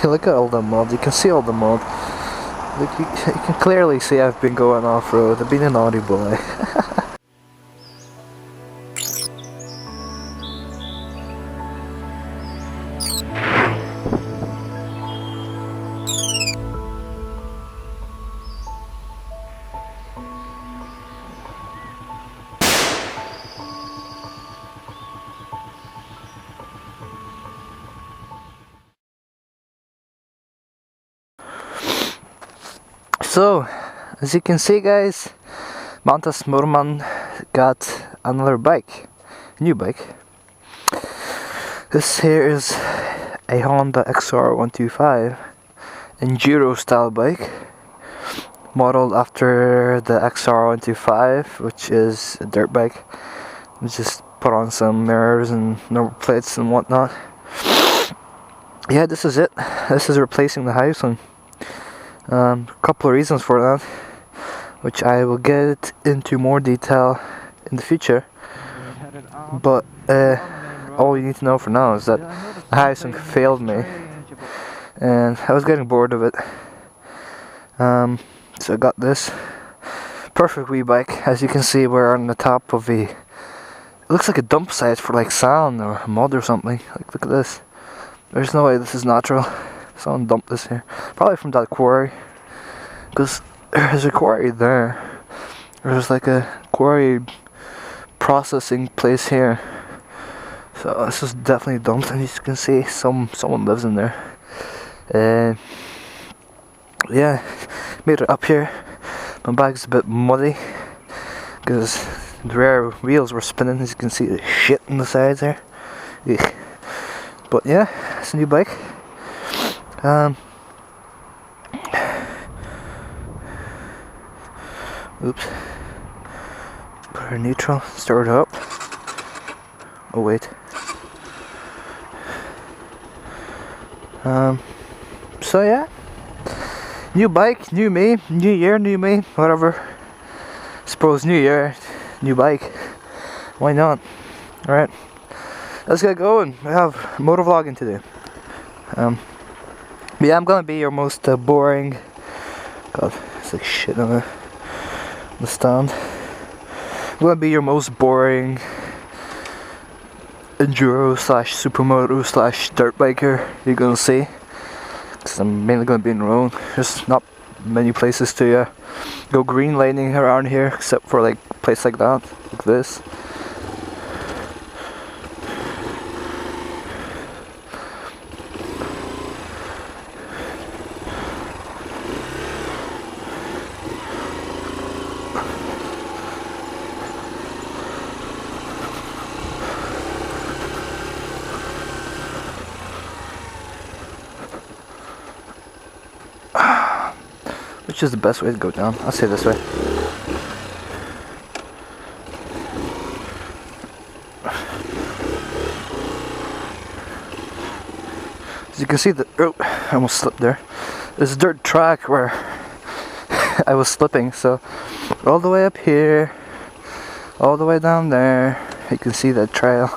Look at all the mud. You can see all the mud. Look, you can clearly see I've been going off-road. I've been a naughty boy. So, as you can see guys, MantasMotoMan got another bike, a new bike. This here is a Honda XR125 Enduro style bike, modeled after the XR125, which is a dirt bike. We just put on some mirrors and number plates and whatnot. Yeah, this is it. This is replacing the house one. A couple of reasons for that, which I will get into more detail in the future. But all you need to know for now is that the housing failed me, and I was getting bored of it. So I got this perfect wee bike. As you can see, we're on the top of it looks like a dump site for like sand or mud or something. Like, look at this. There's no way this is natural. Someone dumped this here, probably from that quarry, because there's a quarry there. There's like a quarry processing place here, so this is definitely dumped. And as you can see, someone lives in there. Yeah, made it up here. My bag's a bit muddy because the rear wheels were spinning. As you can see, the shit on the sides there. Ugh. But yeah, it's a new bike. Oops. Put her in neutral, start it up. Oh wait. So yeah. New bike, new me, new year, new me, whatever. Suppose new year, new bike. Why not? Alright. Let's get going. We have motovlogging to do. But yeah, I'm gonna be your most boring. God, it's like shit on the stand. I'm gonna be your most boring enduro slash supermoto slash dirt biker you're gonna see. Cause I'm mainly gonna be in the road. There's not many places to go green laning around here, except for like a place like that, like this. Which is the best way to go down? I'll say this way. As you can see, I almost slipped there. There's a dirt track where I was slipping, so all the way up here, all the way down there, you can see that trail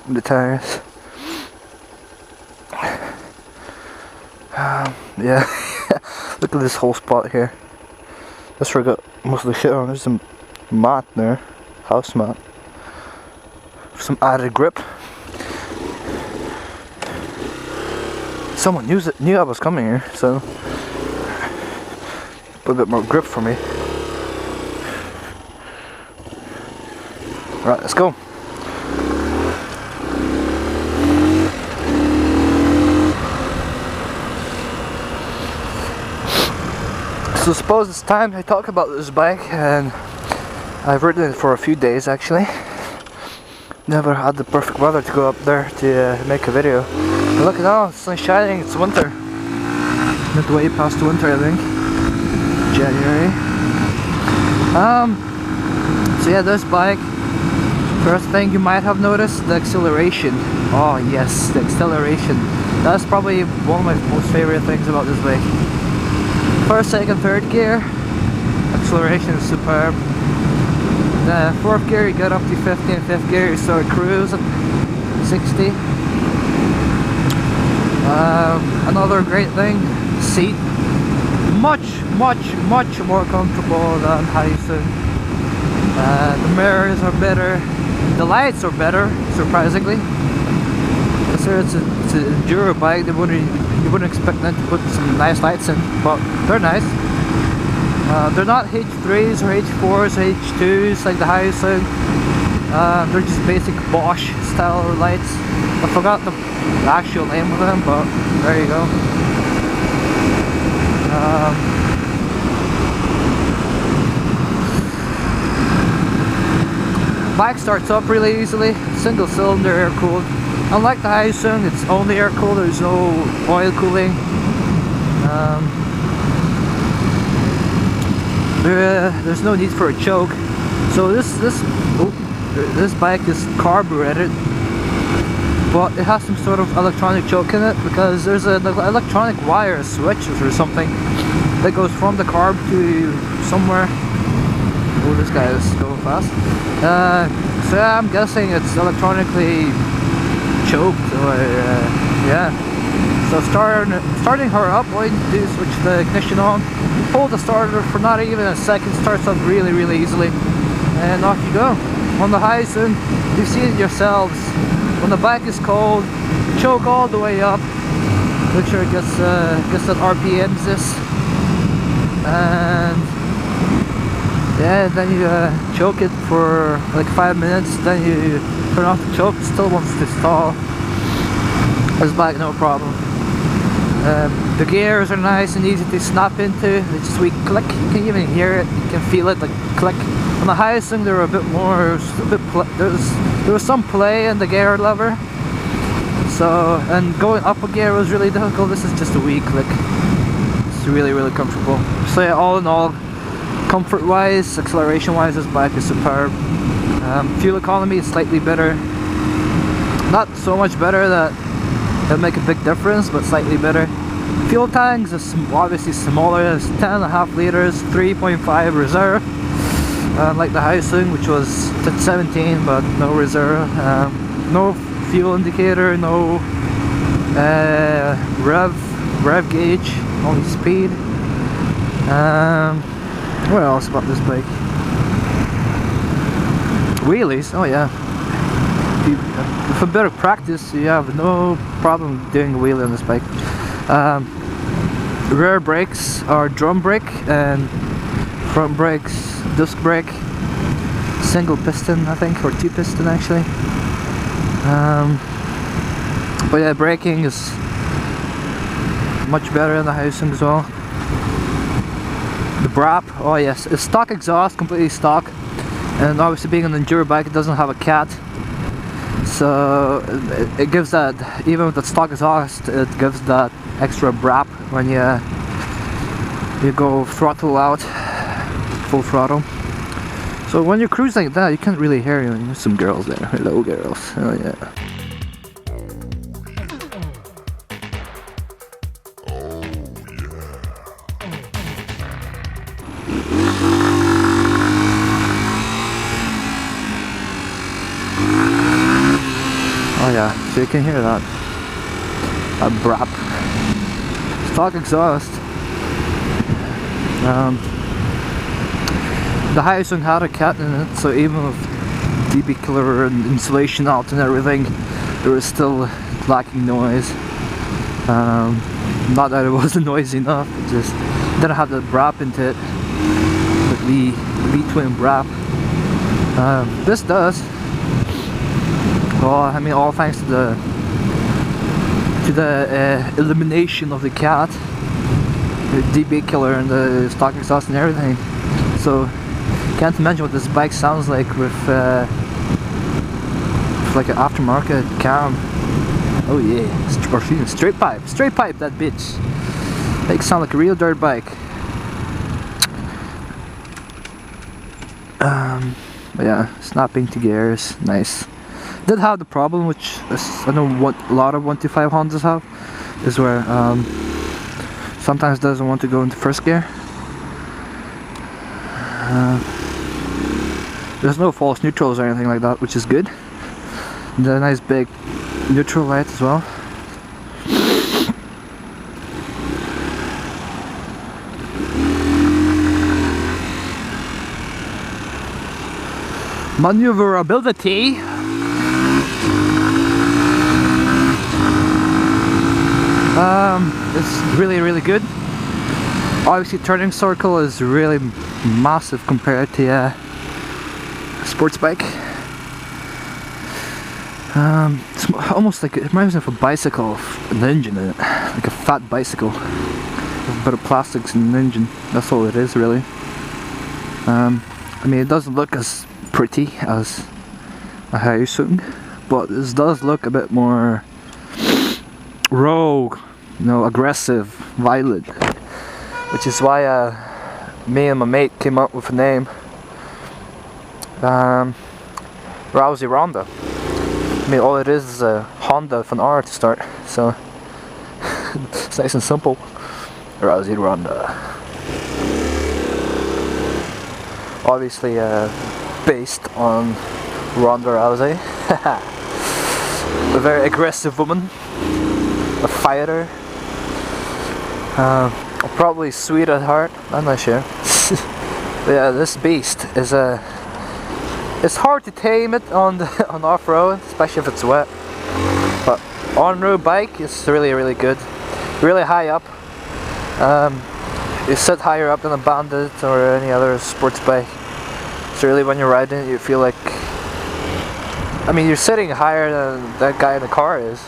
in the tires. Yeah. Look at this whole spot here. That's where I got most of the shit on. There's some mat there, house mat, for some added grip. Someone knew I was coming here, so put a bit more grip for me. Right, let's go. So suppose it's time I talk about this bike, and I've ridden it for a few days actually. Never had the perfect weather to go up there to make a video. And look at now, the sun's shining, it's winter. Not way past the winter I think. January. So yeah, this bike, first thing you might have noticed, the acceleration. Oh yes, the acceleration. That's probably one of my most favorite things about this bike. First, second, third gear, acceleration is superb. The fourth gear you get up to 50, and fifth gear you start cruising 60. Another great thing, seat. Much more comfortable than Hyson. The mirrors are better. The lights are better, surprisingly. It's an enduro bike. You wouldn't expect them to put some nice lights in, but they're nice. They're not H3s or H4s or H2s like the Hyson. They're just basic Bosch style lights. I forgot the actual name of them, but there you go. Bike starts up really easily, single cylinder air cooled. Unlike the Hyson, it's only air cooled, there's no oil cooling. There's no need for a choke. So this bike is carbureted, but it has some sort of electronic choke in it because there's an electronic wire switch or something that goes from the carb to somewhere. Oh, this guy is going fast. So yeah, I'm guessing it's electronically choked, or yeah. So starting her up, all you need to do is switch the ignition on, hold the starter for not even a second, starts up really easily, and off you go. On the Hyson, you've seen it yourselves. When the bike is cold, choke all the way up, make sure it gets that RPMs this, and yeah, then you choke it for like 5 minutes, then you turn off the choke. It still wants to stall. This bike, no problem. The gears are nice and easy to snap into. It's a sweet click. You can even hear it. You can feel it, like click. On the Hyson, there were a bit more. There was some play in the gear lever. So, and going up a gear was really difficult. This is just a wee click. It's really comfortable. So yeah, all in all, comfort-wise, acceleration-wise, this bike is superb. Fuel economy is slightly better. Not so much better that it'll make a big difference, but slightly better. Fuel tanks is obviously smaller. It's 10.5 liters, 3.5 reserve. Like the Hyson, which was 17, but no reserve. No fuel indicator, no rev gauge, only speed. What else about this bike? Wheelies, oh yeah. For better practice, you have no problem doing a wheelie on this bike. Rear brakes are drum brake, and front brakes disc brake. Single piston, I think, or two piston actually. But yeah, braking is much better in the Hyson as well. The Brap, oh yes, it's stock exhaust, completely stock, and obviously being an enduro bike, it doesn't have a cat, so it gives that, even with the stock exhaust, it gives that extra Brap when you go throttle out, full throttle. So when you're cruising like that, you can't really hear you. There's some girls there, hello girls, oh yeah. Oh yeah, so you can hear that. A Brap. Stock exhaust. The Hyson had a cat in it, so even with DB killer and insulation out and everything, there was still lacking noise. Not that it wasn't noisy enough, it just didn't have the Brap into it. The V-twin Brap. This does. Well, I mean, all thanks to the elimination of the cat, the DB killer and the stock exhaust and everything. So can't imagine what this bike sounds like with like an aftermarket cam. Oh yeah, or straight pipe that bitch. Makes it sound like a real dirt bike. But yeah, snapping to gears, nice. Did have the problem, which is, I know what a lot of 125 Hondas have, is where sometimes doesn't want to go into first gear. There's no false neutrals or anything like that, which is good. The nice big neutral light as well. Maneuverability. It's really good. Obviously turning circle is really massive compared to a sports bike. It's almost like, it reminds me of a bicycle with an engine in it, like a fat bicycle with a bit of plastics in an engine. That's all it is really. I mean, it doesn't look as pretty as a Hayasun, but this does look a bit more rogue, you know, aggressive, violent, which is why me and my mate came up with a name, Rousey Ronda. I mean, all it is a Honda with an R to start, so it's nice and simple. Rousey Ronda. Obviously based on Ronda Rousey. A very aggressive woman, a fighter, probably sweet at heart, I'm not sure. But yeah, this beast is it's hard to tame it on off-road, especially if it's wet. But on-road bike is really good. Really high up. You sit higher up than a Bandit or any other sports bike. So really when you're riding it, you feel like, I mean, you're sitting higher than that guy in the car is.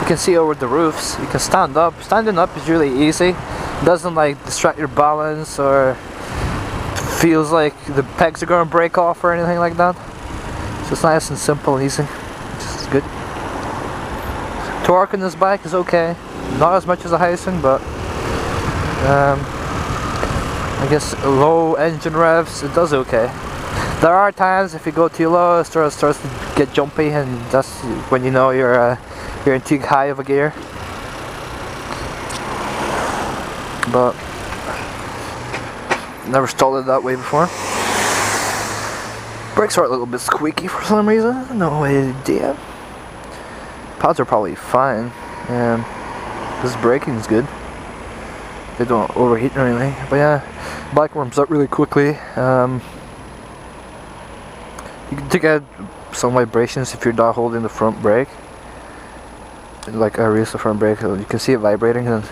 You can see over the roofs. You can stand up. Standing up is really easy. It doesn't like distract your balance or feels like the pegs are going to break off or anything like that. So it's nice and simple and easy, which is good. Torque on this bike is okay. Not as much as a Hayasun, but I guess low engine revs, it does okay. There are times if you go too low, it starts to get jumpy, and that's when you know you're in too high of a gear. But never stalled it that way before. Brakes are a little bit squeaky for some reason. No idea. Pads are probably fine. This braking is good. They don't overheat or anything. But yeah, bike warms up really quickly. You can get some vibrations if you're not holding the front brake. Like I release the front brake, you can see it vibrating. And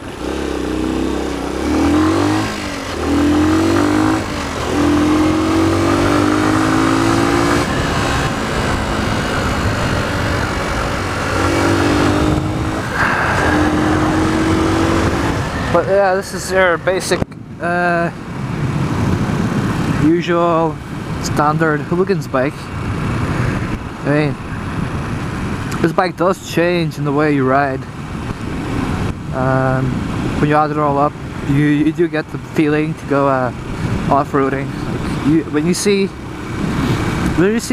but yeah, this is your basic, usual, standard hooligans bike. I mean, this bike does change in the way you ride. When you add it all up, you do get the feeling to go off-roading. Like when you see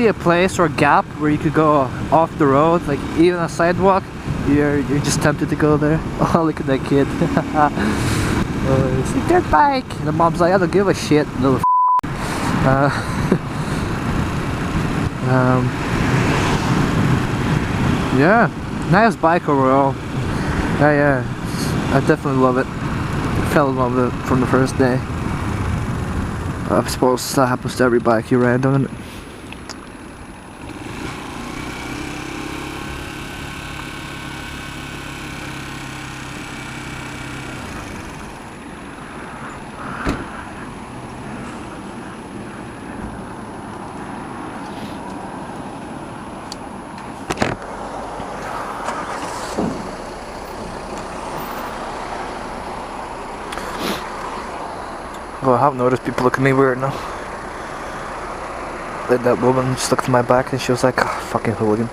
a place or a gap where you could go off the road, like even a sidewalk, you're just tempted to go there. Oh, look at that kid. It's a dirt bike. And the mom's like, I don't give a shit, little yeah, nice bike overall. Yeah, I definitely love it. Fell in love with it from the first day. I suppose that happens to every bike you ride, doesn't it? Well, I have noticed people look at me weird now. Like that woman just looked at my back and she was like, oh, fucking hooligan.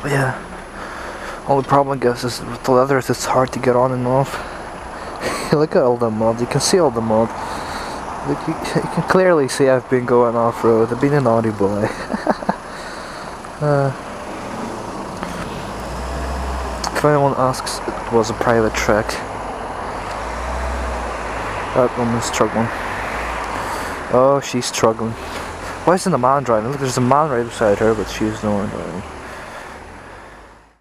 But yeah, only problem I guess is with the leather is it's hard to get on and off. Look at all the mud, you can see all the mud. Look, you can clearly see I've been going off-road, I've been a naughty boy. If anyone asks, it was a private track. That woman's struggling. Oh, she's struggling. Why isn't a man driving? Look, there's a man right beside her, but she's the one driving.